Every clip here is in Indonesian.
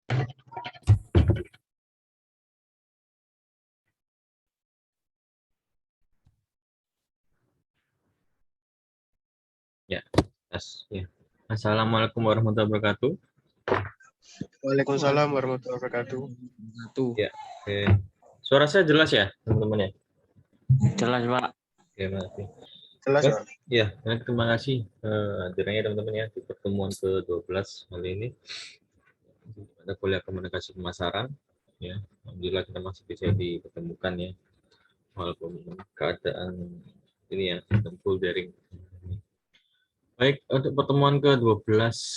Ya, ya. Assalamualaikum warahmatullahi wabarakatuh. Waalaikumsalam warahmatullahi wabarakatuh. Ya, oke. Suara saya jelas ya, teman-teman ya? Jelas, Pak. Oke, makasih. Jelas, Pak? Ya, terima kasih hadirnya teman-teman ya di pertemuan ke-12 kali ini. Ada kuliah komunikasi pemasaran. Ya, alhamdulillah kita masih bisa dipertemukan ya, walaupun keadaan ini ya full daring. Baik, untuk pertemuan ke-12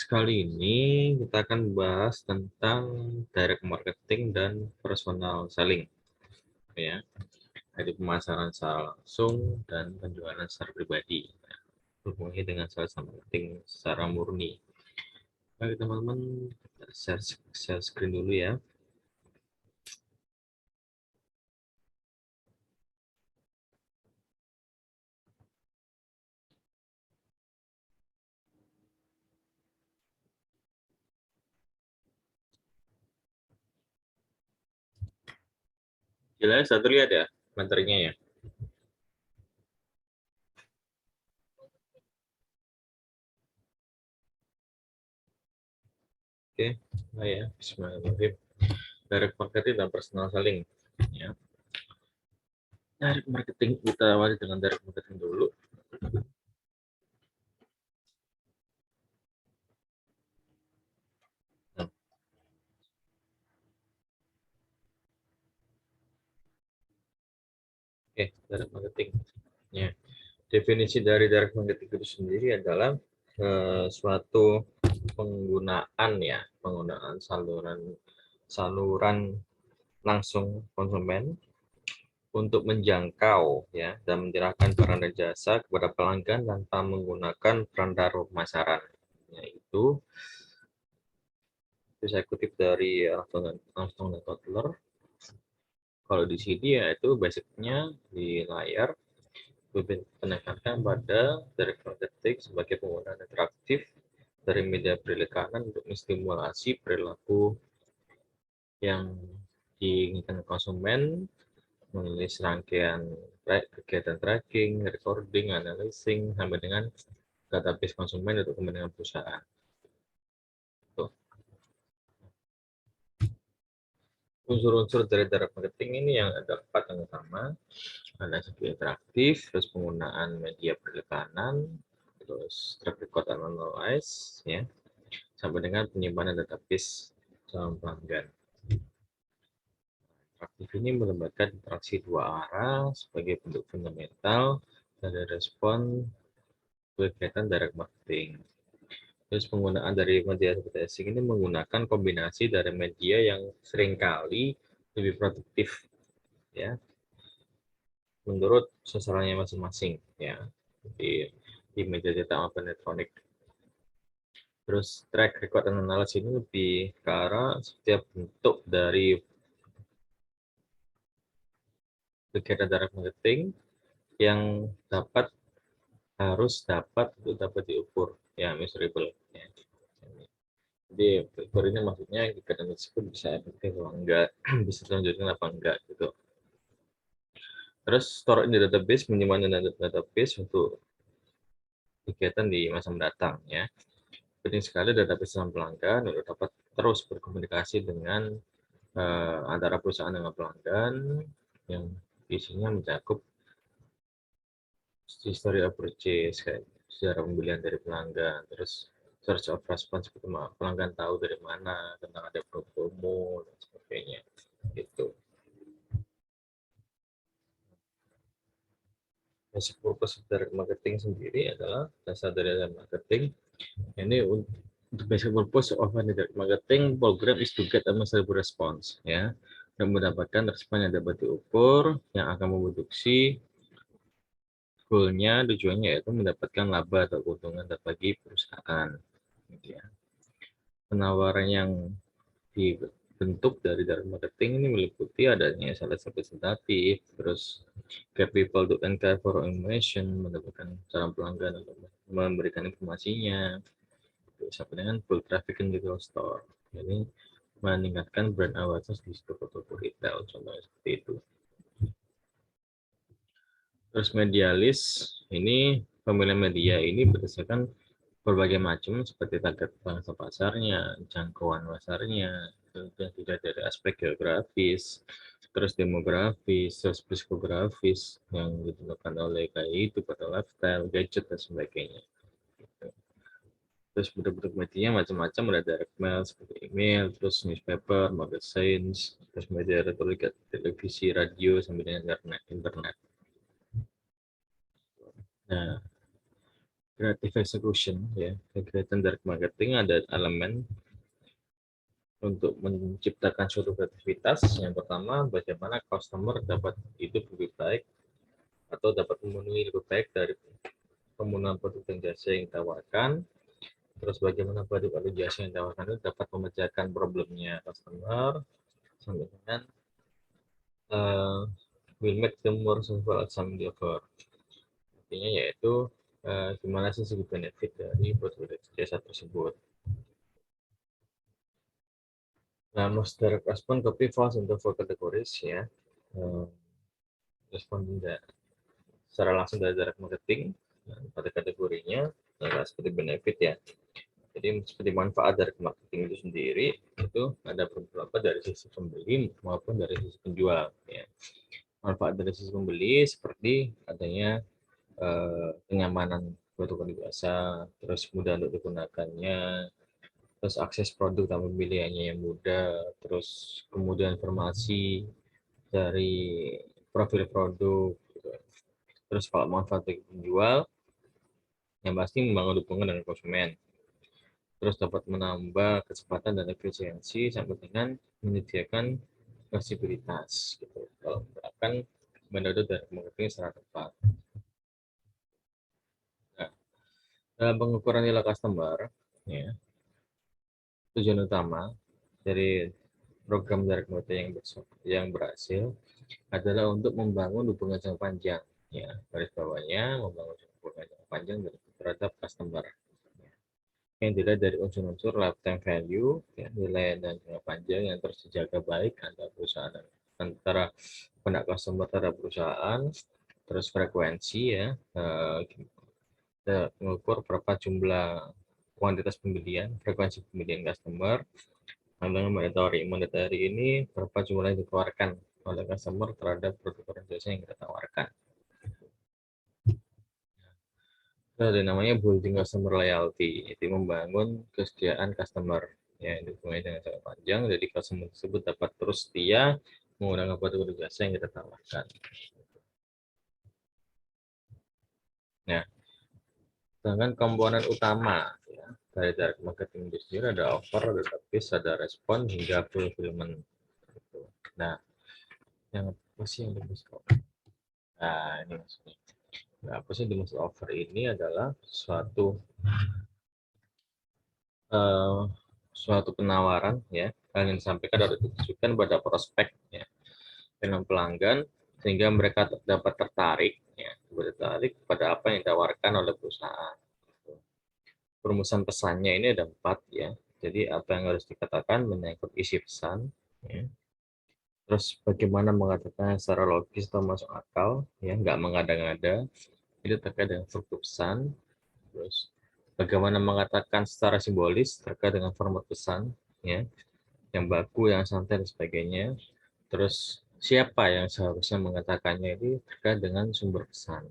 kali ini kita akan bahas tentang direct marketing dan personal selling ya. Dari pemasaran secara langsung dan penjualan secara pribadi. Hubungannya dengan sales marketing secara murni. Baik teman-teman, share screen dulu ya. Jelas, satu lihat ya materinya ya. Oke, nah ya, bismillahirrahmanirrahim. Direct marketing dan personal selling ya. Direct marketing, kita awali dengan direct marketing dulu. Oke, direct marketing. Ya. Definisi dari direct marketing itu sendiri adalah suatu penggunaan saluran langsung konsumen untuk menjangkau ya dan menyerahkan barang dan jasa kepada pelanggan tanpa menggunakan perantara pemasaran. Yaitu saya kutip dari Armstrong dan Kotler. Kalau di sini ya itu basicnya di layar menekankan pada direct marketing sebagai penggunaan interaktif dari media perikanan untuk menstimulasi perilaku yang diinginkan konsumen melalui serangkaian kegiatan tracking, recording, analyzing, sampai dengan database konsumen untuk kepentingan perusahaan. Unsur-unsur dari direct marketing ini yang ada 4 yang utama. Ada segi interaktif, terus penggunaan media perikanan, terus track record analyze, ya, sampai dengan penyimpanan database calon pelanggan. Interaktif ini melibatkan interaksi dua arah sebagai bentuk fundamental dari respon kegiatan direct marketing. Terus penggunaan dari media advertising ini menggunakan kombinasi dari media yang seringkali lebih produktif, ya, menurut sasarannya masing-masing, ya, di media cetak maupun elektronik. Terus track record dan analysis ini lebih ke arah setiap bentuk dari kegiatan direct marketing yang harus dapat diukur, ya, measurable. Ya. Jadi ukur ini maksudnya kegiatan tersebut bisa efektif atau enggak, bisa dilanjutkan apa enggak gitu. Terus store in the database, menyimpan database untuk kegiatan di masa mendatang, ya. Penting sekali database pelanggan untuk dapat terus berkomunikasi dengan antara perusahaan dengan pelanggan yang isinya mencakup history of purchase, kayak sejarah pembelian dari pelanggan, terus search of response, pelanggan tahu dari mana tentang ada promo dan sebagainya gitu. Basic purpose dari marketing sendiri adalah dasar dari marketing. Ini untuk basic purpose of direct marketing program is to get a measurable response, ya, dan mendapatkan respon yang dapat diukur yang akan memproduksi goalnya, tujuannya yaitu mendapatkan laba atau keuntungan bagi perusahaan. Gitu ya. Penawaran yang dibentuk dari direct marketing ini meliputi adanya sales representatif, terus get people to inquire for information, mendapatkan calon pelanggan untuk memberikan informasinya, sampai dengan full traffic in digital store. Jadi meningkatkan brand awareness di toko-toko retail, contohnya seperti itu. Terus media list, ini pemilihan media ini berdasarkan berbagai macam seperti target bangsa pasarnya, jangkauan pasarnya, dan tidak dari aspek geografis, terus demografis, terus psikografis yang ditentukan oleh kayak itu pada lifestyle, gadget dan sebagainya. Terus bentuk-bentuk media macam-macam, ada direct mail seperti email, terus newspaper, magazines, terus media elektronik, televisi, radio, sampai dengan internet. Nah, creative execution ya, kegiatan direct marketing ada elemen untuk menciptakan suatu kreativitas. Yang pertama, bagaimana customer dapat hidup lebih baik atau dapat memenuhi lebih baik dari penggunaan produk dan jasa yang ditawarkan. Terus bagaimana produk atau jasa yang ditawarkan itu dapat memecahkan problemnya customer sampai dengan will make them more successful at some level. Artinya yaitu gimana sih segi benefit dari produk dan jasa tersebut. Nah, most direct respon copy falls into four categories ya. Respon tidak secara langsung dari direct marketing. Nah, pada kategorinya adalah seperti benefit ya. Jadi seperti manfaat dari marketing itu sendiri itu ada beberapa dari sisi pembeli maupun dari sisi penjual. Ya. Manfaat dari sisi pembeli seperti adanya kenyamanan produk yang biasa, terus mudah untuk digunakannya, terus akses produk dan pemilihannya yang mudah, terus kemudian informasi dari profil produk, terus kalau manfaat bagi penjual yang pasti membangun hubungan dengan konsumen, terus dapat menambah kecepatan dan efisiensi sampai dengan menyediakan fleksibilitas gitu kalau menerapkan metode dari marketing secara tepat. Nah, dalam pengukuran nilai customer ya, tujuan utama dari program direct marketing yang berhasil adalah untuk membangun hubungan jangka panjang ya, garis bawahnya membangun hubungan jangka panjang terhadap customer yang dilihat dari unsur-unsur lifetime value ya, nilai dan jangka panjang yang terus dijaga baik antara perusahaan antara pihak customer terhadap perusahaan, terus frekuensi ya, mengukur berapa jumlah kuantitas pembelian, frekuensi pembelian customer. Dengan monetary ini berapa jumlah yang dikeluarkan oleh customer terhadap produk dan jasa yang kita tawarkan. Ada namanya building customer loyalty, itu membangun kesetiaan customer ya, hubungannya dengan jangka panjang, jadi customer tersebut dapat terus setia menggunakan produk dan jasa yang kita tawarkan. Nah, sedangkan komponen utama ya, dari direct marketing itu sendiri ada offer, ada service, ada respon hingga fulfillment. Nah, yang apa sih yang dimaksud? Nah, ini maksudnya. Nah, apa sih dimaksud offer ini adalah suatu penawaran ya yang disampaikan atau ditujukan pada prospek ya dengan pelanggan sehingga mereka dapat tertarik ya, pada apa yang ditawarkan oleh perusahaan. Perumusan pesannya ini ada 4 ya. Jadi apa yang harus dikatakan menyangkut isi pesan ya. Terus bagaimana mengatakan secara logis atau masuk akal ya, nggak mengada-ngada, itu terkait dengan struktur pesan. Terus bagaimana mengatakan secara simbolis terkait dengan format pesan ya, yang baku, yang santai dan sebagainya. Terus siapa yang seharusnya mengatakannya itu terkait dengan sumber pesan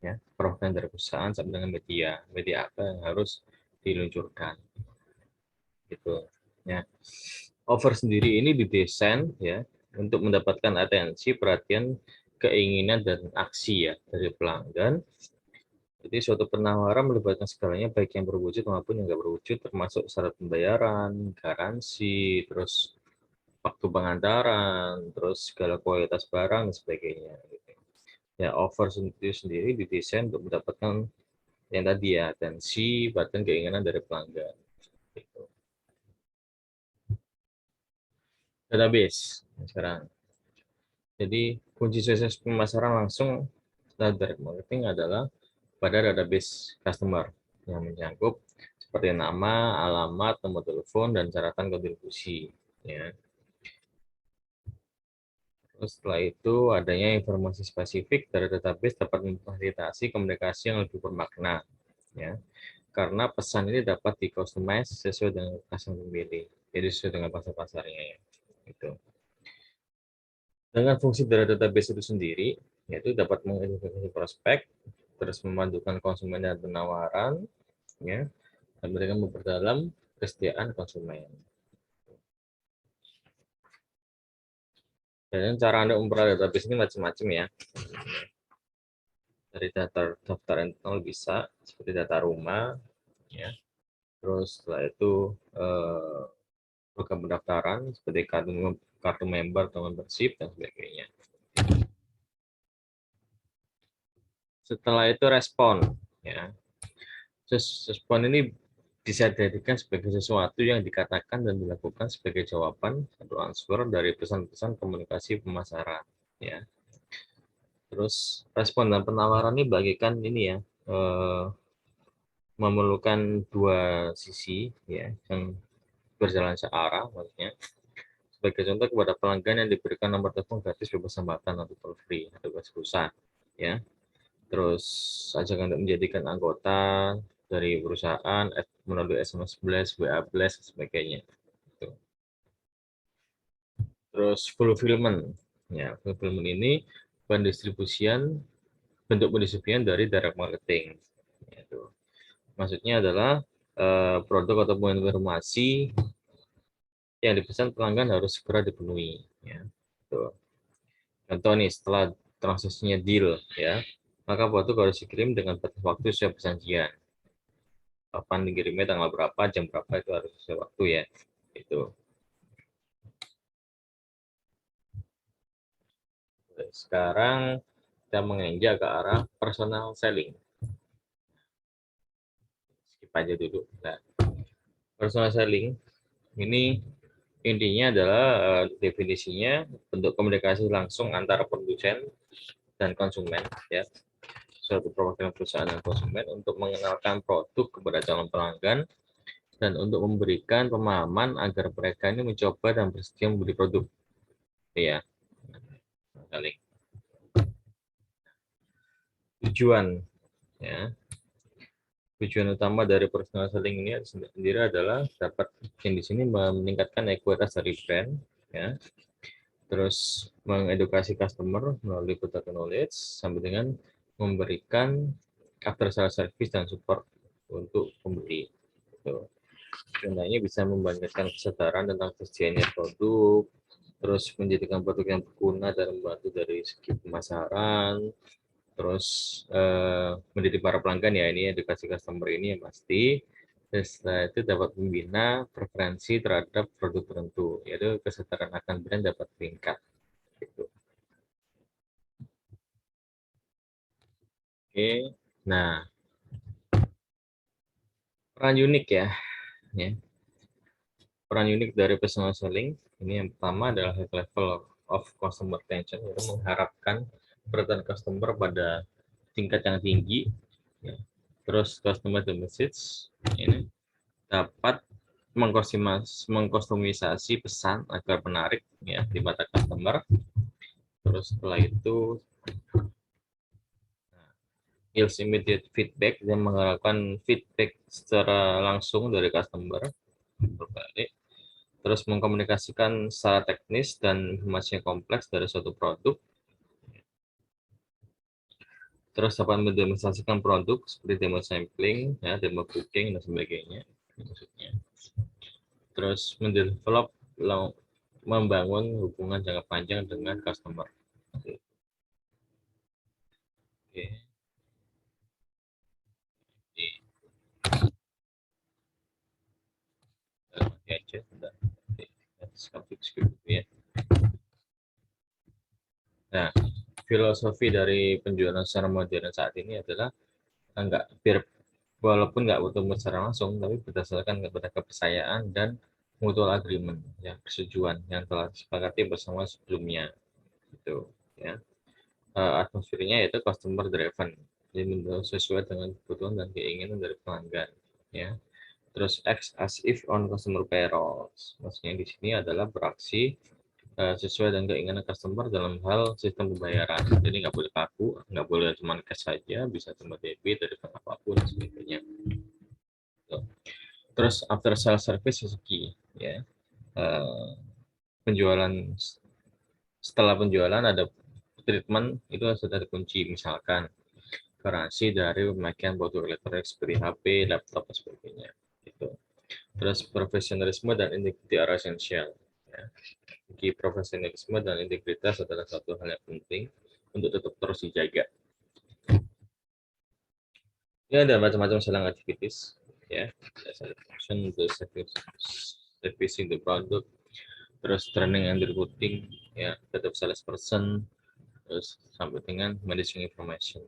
ya, perwakilan dari perusahaan sampai dengan media apa yang harus diluncurkan gitu ya. Offer sendiri ini didesain ya untuk mendapatkan atensi, perhatian, keinginan dan aksi ya dari pelanggan. Jadi suatu penawaran melibatkan segalanya baik yang berwujud maupun yang nggak berwujud, termasuk syarat pembayaran, garansi, terus waktu pengantaran, terus segala kualitas barang dan sebagainya. Ya, offer sendiri didesain untuk mendapatkan yang tadi ya, atensi, bahkan keinginan dari pelanggan. Gitu. Database sekarang. Jadi kunci sukses pemasaran langsung direct marketing adalah pada database customer yang menyangkut seperti nama, alamat, nomor telepon, dan catatan kontribusi. ya. Terus setelah itu adanya informasi spesifik dari database dapat memfasilitasi komunikasi yang lebih bermakna, ya. Karena pesan ini dapat di-customize sesuai dengan pasar pemilih, jadi sesuai dengan pasar-pasarnya, ya. Gitu. Dengan fungsi dari database itu sendiri, yaitu dapat mengidentifikasi prospek, terus memandukan konsumen dan penawaran, ya, dan mereka memperdalam kesetiaan konsumen. Dan cara Anda memperoleh database ini macam-macam, ya. Dari daftar internal bisa, seperti data rumah, ya. Terus setelah itu program pendaftaran seperti kartu member atau membership dan sebagainya. Setelah itu respon, ya. Respon ini bisa dijadikan sebagai sesuatu yang dikatakan dan dilakukan sebagai jawaban atau answer dari pesan-pesan komunikasi pemasaran, ya. Terus respon dan penawaran ini bagikan ini, ya, memerlukan dua sisi, ya, yang berjalan searah, maksudnya. Sebagai contoh, kepada pelanggan yang diberikan nomor telepon gratis bebas hambatan atau toll free atau bebas pulsa, ya. Terus ajakan untuk menjadikan anggota dari perusahaan melalui SMS Blast, WA Blast, dan sebagainya. Gitu. Terus fulfillment, ya, fulfillment ini bentuk pendistribusian dari direct marketing. Gitu. Maksudnya adalah produk ataupun informasi yang dipesan pelanggan harus segera dipenuhi, ya. Tuh. Contoh nih, setelah transaksinya deal, ya, maka produk harus dikirim dengan batas waktu sesuai perjanjian. Kapan dikirimnya, tanggal berapa, jam berapa, itu harus sesuai waktu, ya. Itu. Sekarang kita menginjak ke arah personal selling. Skip aja dulu. Nah, personal selling ini intinya adalah definisinya bentuk komunikasi langsung antara produsen dan konsumen, ya, suatu perwakilan perusahaan dan konsumen untuk mengenalkan produk kepada calon pelanggan dan untuk memberikan pemahaman agar mereka ini mencoba dan bersedia membeli produk, ya. Tujuan, ya, tujuan utama dari personal selling ini sendiri adalah dapat yang di sini meningkatkan ekuitas dari brand, ya. Terus mengedukasi customer melalui product knowledge sampai dengan memberikan after sales service dan support untuk pembeli. Contohnya bisa membangkitkan kesadaran tentang kesediaannya produk, terus menjadikan produk yang berguna dan membantu dari segi pemasaran, terus mendidik para pelanggan, ya, ini edukasi customer ini yang pasti. Terus itu dapat membina preferensi terhadap produk tertentu, yaitu kesadaran akan brand dapat meningkat. Gitu. Oke, nah, peran unik, ya. Peran unik dari personal selling ini yang pertama adalah high level of customer retention, yaitu mengharapkan perhatian customer pada tingkat yang tinggi, ya. Terus customer message ini dapat mengkostumisasi pesan agar menarik, ya, di mata customer. Terus setelah itu yields immediate feedback, dan mengharapkan feedback secara langsung dari customer berbalik. Terus mengkomunikasikan secara teknis dan informasi yang kompleks dari suatu produk. Terus dapat mendemonstrasikan produk seperti demo sampling, ya, demo cooking dan sebagainya. Maksudnya. Terus mendevelop, membangun hubungan jangka panjang dengan customer. Oke. Nah, filosofi dari penjualan secara modern saat ini adalah walaupun nggak bertemu secara langsung, tapi berdasarkan kepada kepercayaan dan mutual agreement, ya, persetujuan yang telah disepakati bersama sebelumnya, gitu, ya. Atmosfernya yaitu customer driven, jadi sesuai dengan kebutuhan dan keinginan dari pelanggan, ya. Terus act as if on customer payrolls. Maksudnya di sini adalah beraksi sesuai dengan keinginan customer dalam hal sistem pembayaran. Jadi nggak boleh kaku, nggak boleh cuma cash saja, bisa cuma debit dari bank apapun dan sebagainya. Terus after sales service is key, ya. Penjualan, setelah penjualan ada treatment, itu sudah dikunci, misalkan garansi dari pemakaian produk elektronik seperti HP, laptop, dan sebagainya. Gitu. Terus profesionalisme dan integritas are essential. Ya. Jadi profesionalisme dan integritas adalah satu hal yang penting untuk tetap terus dijaga. Ini ada macam-macam selling activities, ya. Selection, servicing the product, terus training and recruiting, ya, tetap salesperson, terus sampai dengan managing information.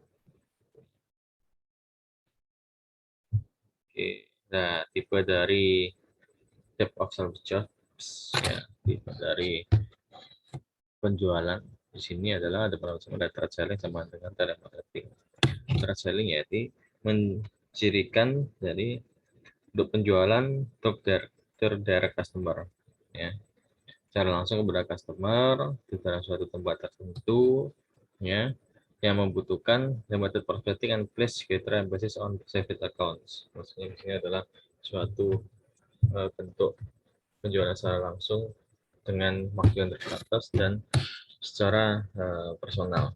Oke, nah tipe dari type of service jobs, ya, tipe dari penjualan di sini adalah ada trade selling sama dengan telemarketing. Trade selling yaitu mencirikan dari untuk penjualan direct customer, ya, secara langsung kepada customer di dalam suatu tempat tertentu, ya, yang membutuhkan limited prospecting and place criteria basis on saved accounts. Maksudnya di sini adalah suatu bentuk penjualan secara langsung dengan waktu yang terbatas dan secara personal.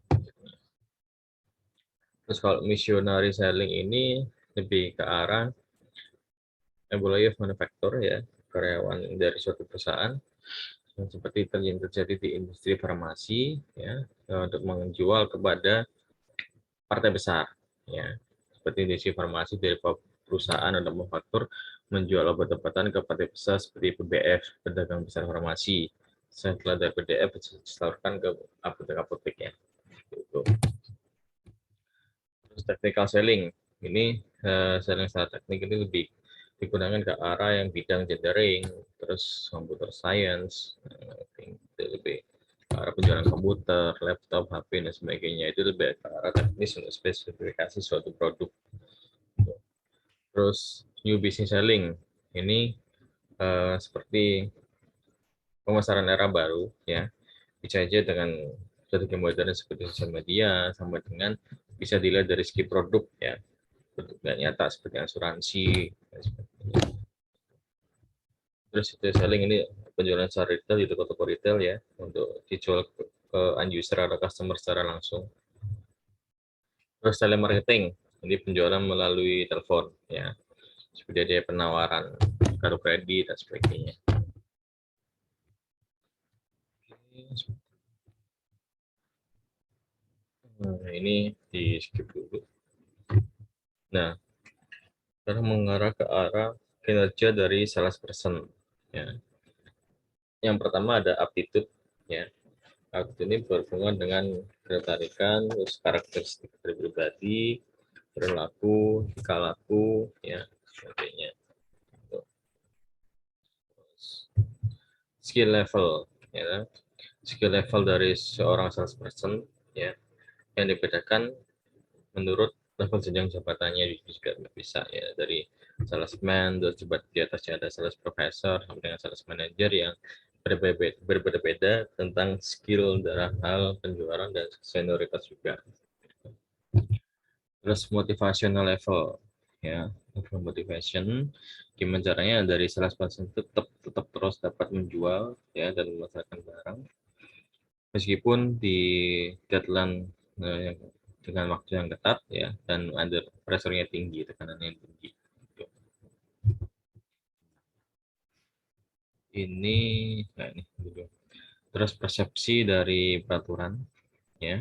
Terus kalau missionary selling ini lebih ke arah employee of manufacturer, ya, karyawan dari suatu perusahaan yang seperti terjadi di industri farmasi, ya, untuk menjual kepada partai besar, ya, seperti industri farmasi dari perusahaan atau manufaktur menjual obat-obatan ke partai besar seperti PBF, pedagang besar farmasi. Setelah dari PDF disalurkan ke apotek-apotek, ya. Gitu. Terus technical selling, ini selling secara teknik ini lebih digunakan ke arah yang bidang engineering, terus computer science, itu lebih ke arah penjualan komputer, laptop, HP, dan sebagainya. Itu lebih ke arah teknis untuk spesifikasi suatu produk. Terus new business selling, ini seperti pemasaran era baru, ya, bisa aja dengan strategi modern seperti sosial media, sama dengan bisa dilihat dari segi produk, ya, bentuk nyata seperti asuransi dan sebagainya. Terus itu selling ini penjualan secara retail di toko-toko retail, ya, untuk dijual ke end user atau customer secara langsung. Terus telemarketing ini penjualan melalui telepon, ya, seperti ada penawaran kartu kredit dan sebagainya. Nah, ini di skip dulu. Nah, sekarang mengarah ke arah kinerja dari salesperson, ya. Yang pertama ada aptitude, ya. Aptitude ini berhubungan dengan ketertarikan, terus karakteristik pribadi, perilaku, tingkah laku, ya, sebagainya. Skill level, ya. Skill level dari seorang salesperson, ya, yang dibedakan menurut level jenjang jabatannya juga bisa, ya, dari salesman, terus di atasnya ada sales professor sampai dengan sales manager yang berbeda-beda tentang skill dalam hal penjualan dan senioritas juga. Terus motivational level, ya, level motivation, gimana caranya dari salesperson tetap terus dapat menjual, ya, dan memasarkan barang meskipun di deadline dengan waktu yang ketat, ya, dan ada pressure-nya tinggi, tekanannya tinggi. Ini, nah ini dulu. Terus persepsi dari peraturan, ya.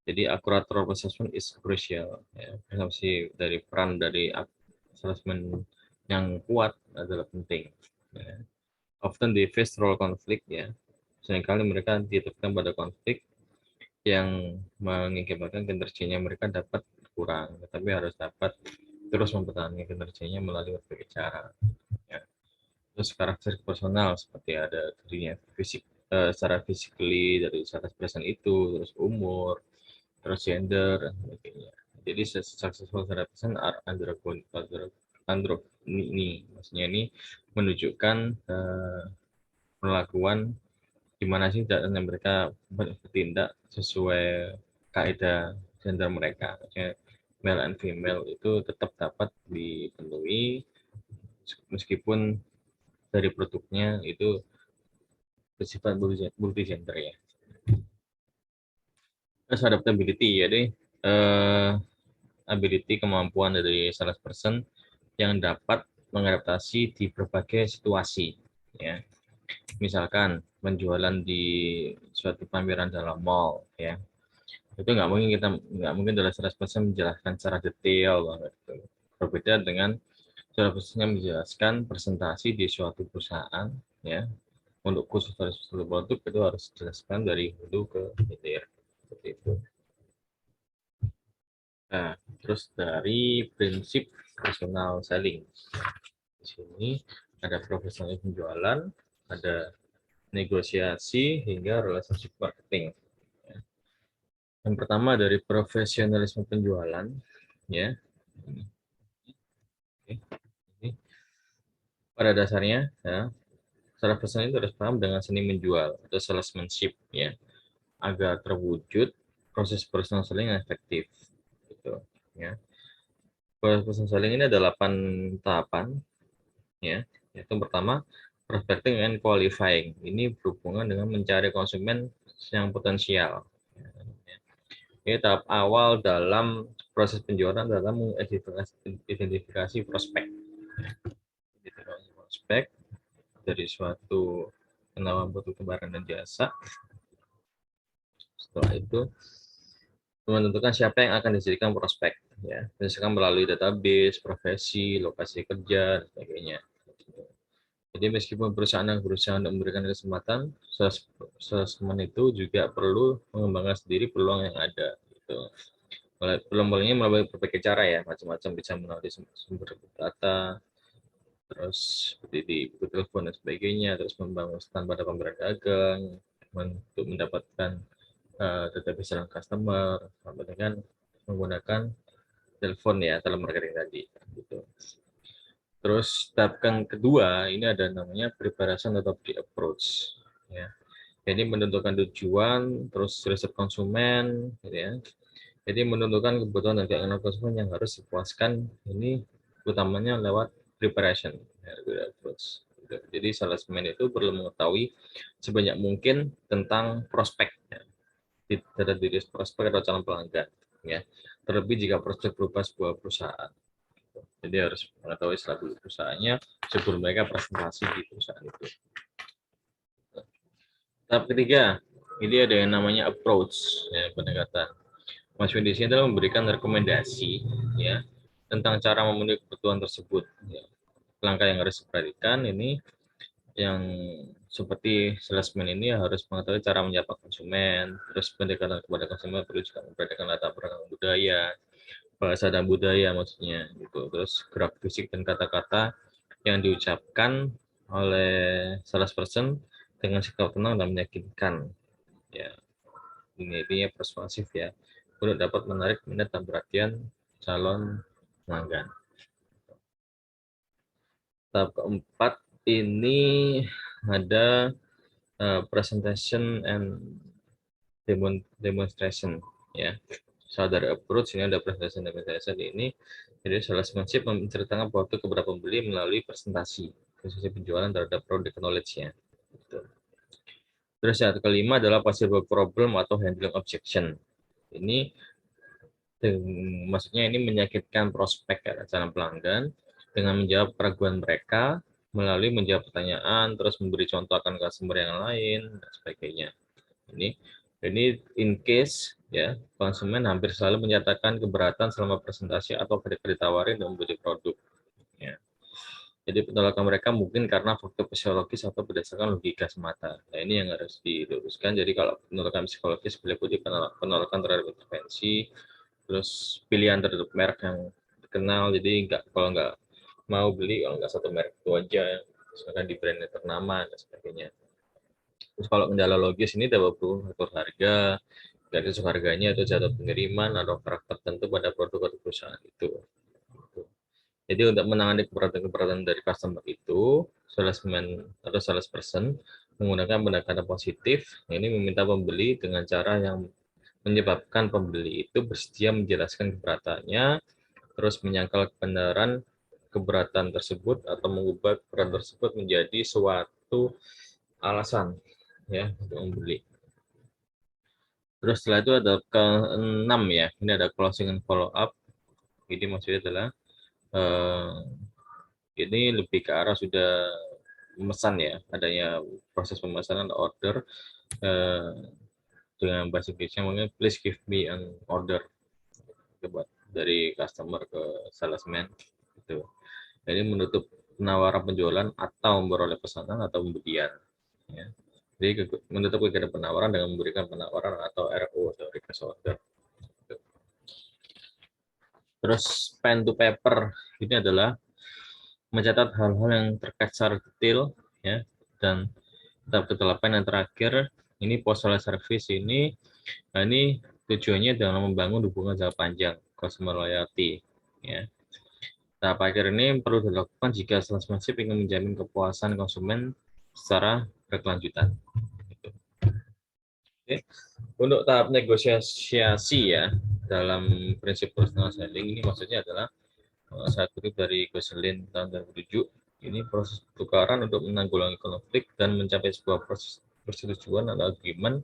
Jadi akurat role assessment is crucial, ya. Persepsi dari peran dari assessment yang kuat adalah penting, ya. Often they face role conflict, ya. Seringkali mereka dihadapkan pada konflik yang mengakibatkan kinerjanya mereka dapat kurang, tetapi harus dapat terus mempertahankan kinerjanya melalui berbagai cara, ya. Terus karakter personal seperti ada dirinya fisik, secara physically dari salesperson itu, terus umur, terus gender dan sebagainya. Jadi successful salesperson are undergoing cultural Android ini maksudnya ini menunjukkan perlakuan gimana sih caranya mereka bertindak sesuai kaidah gender mereka. Maksudnya male and female itu tetap dapat dipenuhi meskipun dari produknya itu bersifat multi gender ya. Terus adaptability ya deh, ability kemampuan dari salesperson yang dapat mengadaptasi di berbagai situasi ya. Misalkan penjualan di suatu pameran dalam mall ya, itu nggak mungkin dalam 100% menjelaskan secara detail banget gitu. Berbeda dengan 100% menjelaskan presentasi di suatu perusahaan ya, untuk khusus suatu produk itu harus dijelaskan dari hulu ke hilir seperti itu. Nah, terus dari prinsip personal selling di sini ada profesional penjualan, ada negosiasi hingga relationship marketing. Yang pertama dari profesionalisme penjualan, ya. Pada dasarnya, ya, secara personal itu harus paham dengan seni menjual atau salesmanship, ya, agar terwujud proses personal selling yang efektif, gitu, ya. Proses personal selling ini ada 8 tahapan, ya. Yaitu pertama, prospecting and qualifying. Ini berhubungan dengan mencari konsumen yang potensial. Ini tahap awal dalam proses penjualan dalam mengidentifikasi prospek. Prospek dari suatu penawaran produk barang dan jasa. Setelah itu menentukan siapa yang akan dijadikan prospek, ya, misalkan melalui database, profesi, lokasi kerja, dan sebagainya. Jadi meskipun perusahaan yang berusaha untuk memberikan kesempatan, salesman itu juga perlu mengembangkan sendiri peluang yang ada. Gitu. Peluang-peluangnya melalui berbagai cara ya, macam-macam, bisa melalui sumber data, terus seperti di buku telepon dan sebagainya, terus membangun stand pada pemberian dagang untuk mendapatkan database dalam customer, sampai dengan menggunakan telepon ya, telemarketing tadi. Gitu. Terus tahap yang kedua ini ada namanya preparation atau pre-approach. Ya. Jadi menentukan tujuan, terus riset konsumen, gitu ya. Jadi menentukan kebutuhan dan keinginan konsumen yang harus dipuaskan ini utamanya lewat preparation. Ya, approach. Jadi salesman itu perlu mengetahui sebanyak mungkin tentang prospek, ya, data diri prospek atau calon pelanggan. Ya. Terlebih jika prospek berupa sebuah perusahaan. Jadi harus mengetahui status perusahaannya sebelum mereka presentasi di perusahaan itu. Tahap ketiga, ini ada yang namanya approach, ya, pendekatan. Maksudnya di sini adalah memberikan rekomendasi, ya, tentang cara memenuhi kebutuhan tersebut. Ya. Langkah yang harus diperhatikan ini yang seperti salesman ini harus mengetahui cara menyapa konsumen, terus pendekatan kepada konsumen perlu juga memperhatikan latar belakang budaya, bahasa dan budaya maksudnya gitu. Terus gerak fisik dan kata-kata yang diucapkan oleh salesperson dengan sikap tenang dan meyakinkan. Ya, ini persuasif ya, untuk dapat menarik minat dan perhatian calon pelanggan. Tahap keempat ini ada presentation and demonstration ya. Sadar approach ini ada presentation dan demonstration ini. Jadi salesmanship menceritakan produk kepada pembeli melalui presentasi penjualan terhadap produk knowledge-nya. Gitu. Terus yang kelima adalah possible problem atau handling objection. Ini maksudnya ini menyakitkan prospek ya, calon pelanggan dengan menjawab keraguan mereka melalui menjawab pertanyaan, terus memberi contoh akan customer yang lain dan sebagainya. Ini in case ya konsumen hampir selalu menyatakan keberatan selama presentasi atau ketika ditawarin dan membeli produk. Ya. Jadi penolakan mereka mungkin karena faktor psikologis atau berdasarkan logika semata. Nah ini yang harus diluruskan. Jadi kalau penolakan psikologis meliputi penolakan terhadap intervensi, terus pilihan terhadap merek yang dikenal. Jadi kalau nggak mau beli, kalau nggak satu merek itu aja, misalkan di brand ternama dan sebagainya. Terus kalau kendala logis ini dapat faktor harga, dari harganya atau jadwal pengiriman atau karakter tertentu pada produk atau perusahaan itu. Jadi untuk menangani keberatan-keberatan dari customer itu, salesman atau salesperson menggunakan pendekatan positif, ini meminta pembeli dengan cara yang menyebabkan pembeli itu bersedia menjelaskan keberatannya, terus menyangkal kebenaran keberatan tersebut atau mengubah keberatan tersebut menjadi suatu alasan ya untuk membeli. Terus setelah itu ada keenam ya, ini ada closing and follow up. Ini maksudnya adalah ini lebih ke arah sudah memesan ya, adanya proses pemesanan order dengan bahasa Inggrisnya mungkin please give me an order dari customer ke salesman gitu. Jadi menutup penawaran penjualan atau memperoleh pesanan atau pembelian. Ya. Jadi menutup kegiatan penawaran dengan memberikan penawaran atau RO atau request order. Terus pen to paper ini adalah mencatat hal-hal yang terkait secara detail ya, dan tahap ke-8 yang terakhir ini post sales service ini. Nah, ini tujuannya dalam membangun hubungan jangka panjang customer loyalty ya. Tahap akhir ini perlu dilakukan jika salesmanship ingin menjamin kepuasan konsumen secara berkelanjutan. Gitu. Oke. Untuk tahap negosiasi ya, dalam prinsip personal selling ini maksudnya adalah saat kutip dari Gosselin tahun 2007, ini proses pertukaran untuk menanggulangi konflik dan mencapai sebuah proses persetujuan atau agreement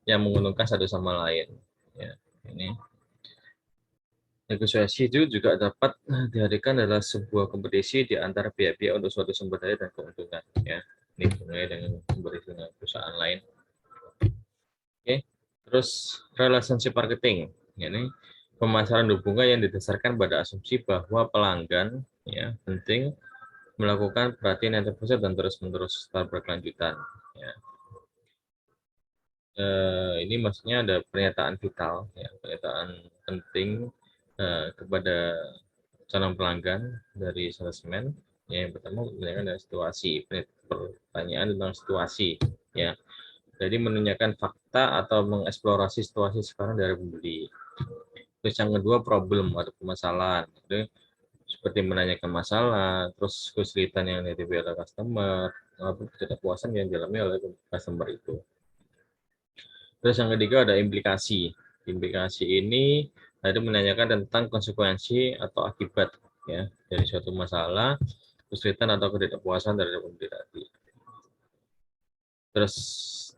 yang menguntungkan satu sama lain. Ya, ini negosiasi itu juga dapat dihadirkan adalah sebuah kompetisi di antara pihak-pihak untuk suatu sumber daya dan keuntungan. Ya, ini mulai dengan kompetisi dengan perusahaan lain. Oke, terus relationship marketing. Ini pemasaran hubungan yang didasarkan pada asumsi bahwa pelanggan ya penting melakukan perhatian yang terpusat dan terus-menerus secara berkelanjutan. Ya. Ini maksudnya ada pernyataan vital, ya, pernyataan penting kepada calon pelanggan dari salesman. Ya, yang pertama menanyakan dari situasi, pertanyaan tentang situasi, ya. Jadi menanyakan fakta atau mengeksplorasi situasi sekarang dari pembeli. Terus yang kedua problem atau permasalahan. Jadi, seperti menanyakan masalah, terus kesulitan yang dihadapi oleh customer, maupun ketidakpuasan yang dialami oleh customer itu. Terus yang ketiga ada implikasi. Implikasi ini tadi menanyakan tentang konsekuensi atau akibat ya dari suatu masalah, kesulitan atau ketidakpuasan dari pembeli tadi. Terus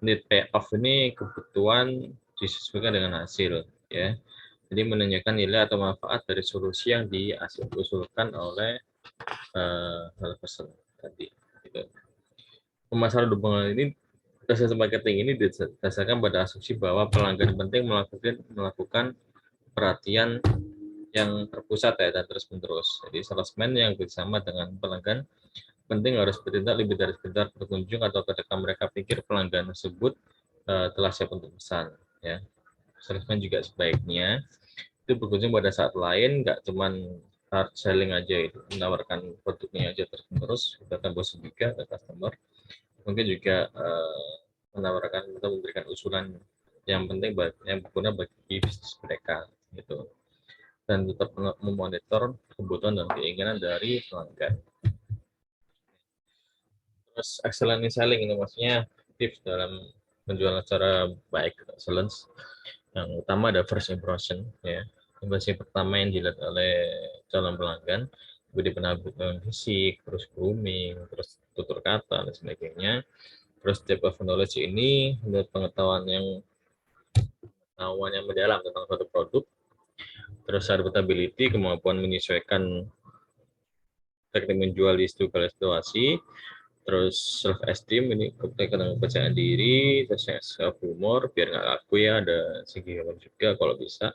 need payoff ini kebutuhan disesuaikan dengan hasil ya. Jadi menanyakan nilai atau manfaat dari solusi yang diusulkan oleh person tadi. Gitu. Pemasaran hubungan ini proses marketing ini didasarkan pada asumsi bahwa pelanggan penting melakukan perhatian yang terpusat ya dan terus menerus. Jadi salesman yang bersama dengan pelanggan penting harus bertindak lebih dari sekedar berkunjung atau ketika mereka pikir pelanggan tersebut telah siap untuk pesan. Ya, salesman juga sebaiknya itu berkunjung pada saat lain, nggak cuman hard selling aja itu, menawarkan produknya aja terus menerus, bahkan bos juga ke customer. Mungkin juga menawarkan atau memberikan usulan yang penting yang berguna bagi bisnis mereka gitu, dan tetap memonitor kebutuhan dan keinginan dari pelanggan. Terus excellent selling ini maksudnya tips dalam menjual secara baik, excellence. Yang utama ada first impression ya. Impresi pertama yang dilihat oleh calon pelanggan, seperti penampilan fisik, terus grooming, terus tutur kata dan sebagainya. Terus depth of knowledge ini menurut pengetahuan yang mendalam tentang suatu produk. Terus adaptability, kemampuan menyesuaikan teknik menjual di situasi. Terus self esteem ini dengan kepercayaan diri, terus self humor biar nggak laku ya, ada segi humor juga kalau bisa.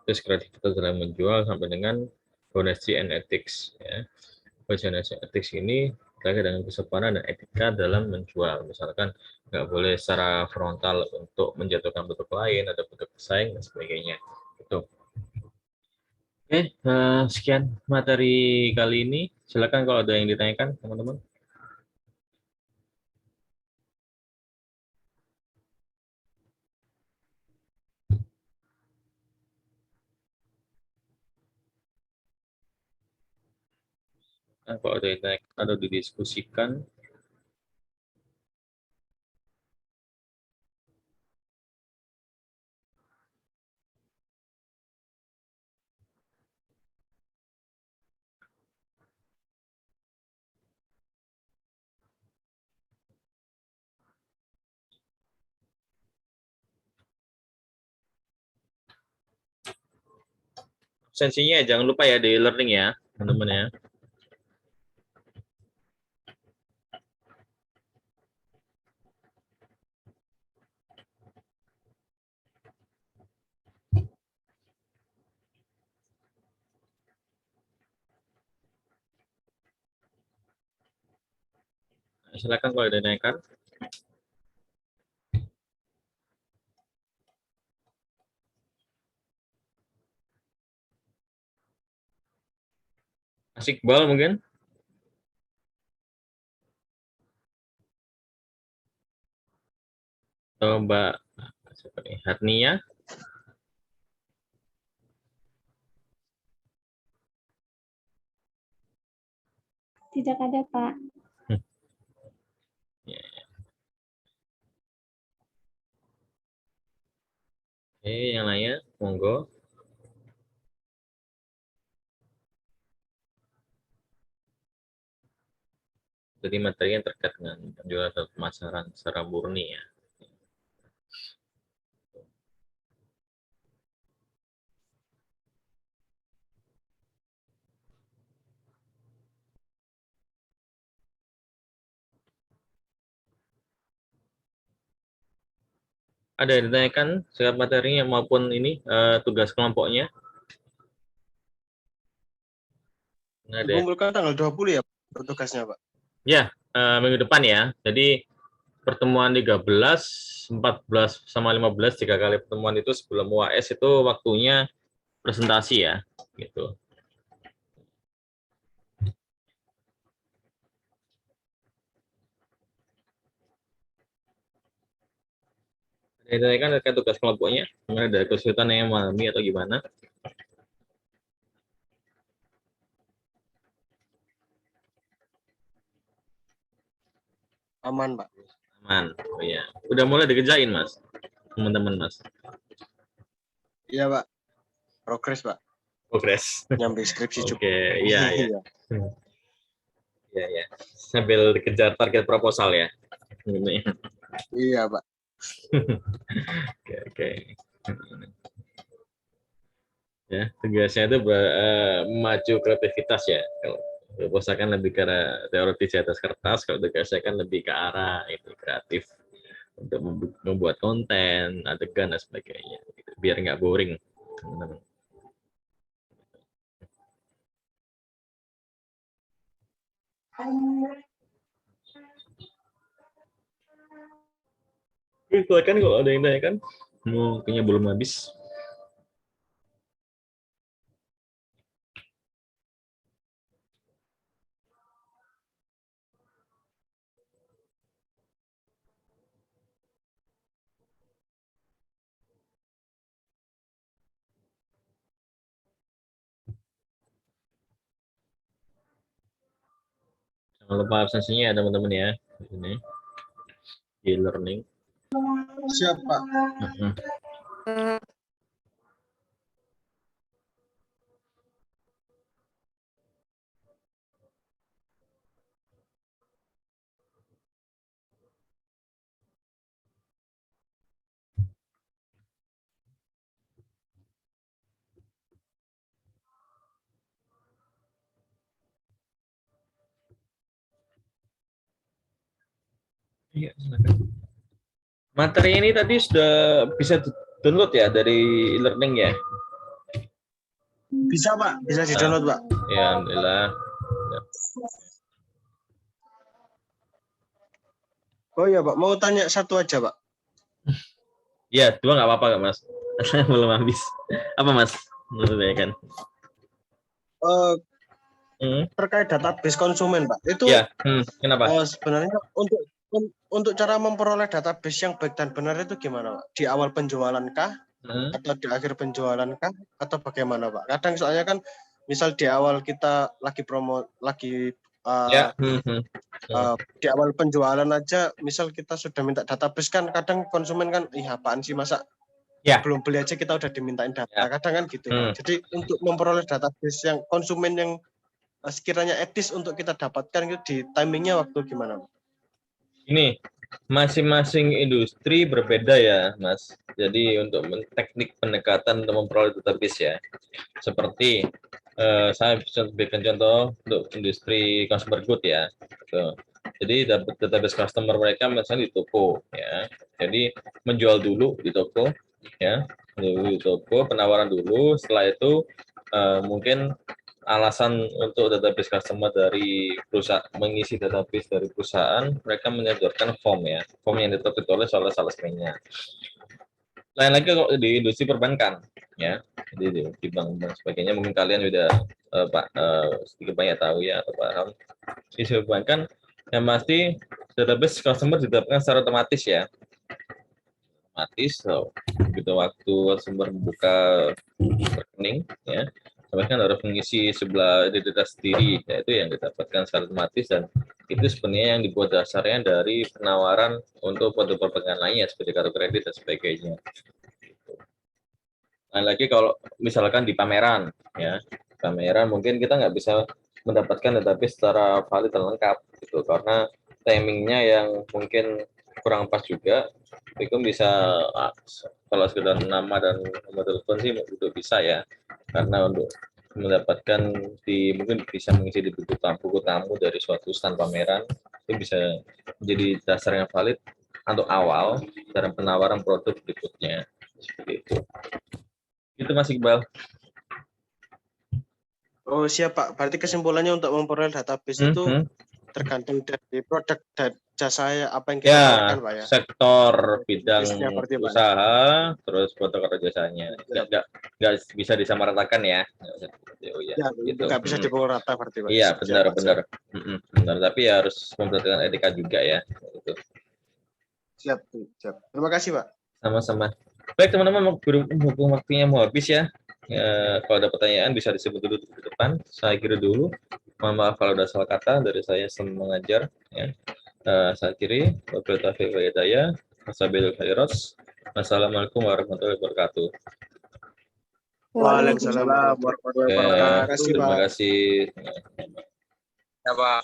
Terus kreativitas dalam menjual sampai dengan honesty and ethics ya. Honesty and ethics ini terkait dengan kesopanan dan etika dalam menjual. Misalkan nggak boleh secara frontal untuk menjatuhkan produk lain, ada produk pesaing dan sebagainya. Itu. Oke, sekian materi kali ini. Silakan kalau ada yang ditanyakan, teman-teman. Apa ada yang naik atau didiskusikan? Absensinya jangan lupa ya di learning ya, teman-teman ya. Silakan kalau ada naikkan. Asik bal mungkin. Atau Mbak siapa nih? Hatnia. Tidak ada, Pak. Ya. Oke, yang lainnya, monggo. Jadi materi yang terkait dengan penjualan dan pemasaran secara murni ya. Ada yang ditanyakan secara materinya maupun ini tugas kelompoknya? Ada. Dikumpulkan tanggal 20 ya tugasnya, Pak. Ya, minggu depan ya. Jadi pertemuan 13, 14 sama 15 3 kali pertemuan itu sebelum UAS itu waktunya presentasi ya, gitu. Ini kan terkait tugas kelompoknya, ada kesulitan yang mengalami atau gimana? Aman, Pak. Aman, oh ya. Udah mulai dikerjain mas, teman-teman mas. Iya, Pak. Progres, Pak. Progres. Nyambi skripsi juga. Oke, iya, iya. Iya, iya. Sambil dikejar target proposal ya. Iya, Pak. Oke, oke. Ya, tugasnya itu memacu kreativitas ya. Kalau proposal kan lebih ke teoritis di atas kertas, kalau tugasnya kan lebih ke arah itu kreatif untuk membuat konten, adegan dan sebagainya. Biar nggak boring, teman-teman. Silakan kalau ada yang tanya kan, kayaknya belum habis. Jangan lupa absensinya ya teman-teman ya. Ini e-learning. Siap, Pak. Iya, silakan. Materi ini tadi sudah bisa download ya dari e-learning ya? Bisa, Pak. Bisa di-download, Pak. Ya, alhamdulillah. Oh iya, Pak. Mau tanya satu aja, Pak. Ya, dua nggak apa-apa nggak mas? Belum habis. Apa mas? Menurut saya kan. Terkait database konsumen, Pak. Itu Ya, kenapa? sebenarnya untuk cara memperoleh database yang baik dan benar itu gimana, Pak? Di awal penjualan kah? Atau di akhir penjualan kah? Atau bagaimana, Pak? Kadang soalnya kan misal di awal kita lagi Ya. di awal penjualan aja, misal kita sudah minta database kan kadang konsumen kan, ih apaan sih masa Ya. belum beli aja kita udah dimintain data, Ya. kadang kan gitu. Jadi untuk memperoleh database yang konsumen yang sekiranya etis untuk kita dapatkan itu di timingnya waktu gimana? Ini masing-masing industri berbeda ya, Mas. Jadi untuk teknik pendekatan untuk memperoleh database ya, seperti saya bisa berikan contoh untuk industri consumer good ya. Jadi database customer mereka misalnya di toko ya. Jadi menjual dulu di toko ya, di toko penawaran dulu. Setelah itu mungkin alasan untuk database customer dari perusahaan mengisi database dari perusahaan, mereka menyodorkan form ya, form yang ditulis oleh salesman-nya. Lain lagi kalau di industri perbankan ya, jadi di bank dan sebagainya mungkin kalian sudah sedikit banyak tahu ya atau paham. Di perbankan yang pasti database customer didapatkan secara otomatis ya, otomatis. Begitu waktu sumber membuka rekening ya, mereka harus mengisi sebelah identitas diri, yaitu yang didapatkan secara otomatis, dan itu sebenarnya yang dibuat dasarnya dari penawaran untuk produk perbankan lainnya seperti kartu kredit dan sebagainya. Nah lagi kalau misalkan di pameran ya, pameran mungkin kita nggak bisa mendapatkan database secara valid dan lengkap gitu, karena timingnya yang mungkin kurang pas juga. Itu bisa kalau sekedar nama dan nomor telepon sih itu bisa ya, karena untuk mendapatkan mungkin bisa mengisi di buku tamu dari suatu stand pameran, itu bisa menjadi dasar yang valid untuk awal dalam penawaran produk berikutnya seperti itu. Itu Mas Iqbal. Oh siap Pak, berarti kesimpulannya untuk memperoleh database itu tergantung dari produk dan jasa apa yang kita tawarkan Pak ya. Sektor bidang Berarti, usaha, terus produk atau jasanya. Nggak bisa disamaratakan ya. Oh, ya, gitu. Nggak bisa dipukul rata berarti Pak. Iya benar. Benar, tapi harus memperhatikan etika juga ya. Gitu. Siap. Terima kasih Pak. Sama-sama. Baik teman-teman, berhubung waktunya mau habis ya. Kalau ada pertanyaan bisa disebut dulu di depan. Saya kira dulu. Mohon maaf kalau ada salah kata dari saya mengajar. Ya. Saya kiri. Wabillahi taufiq wal hidayah. Wassalamualaikum warahmatullahi wabarakatuh. Waalaikumsalam warahmatullahi wabarakatuh. Terima kasih. Ya Pak.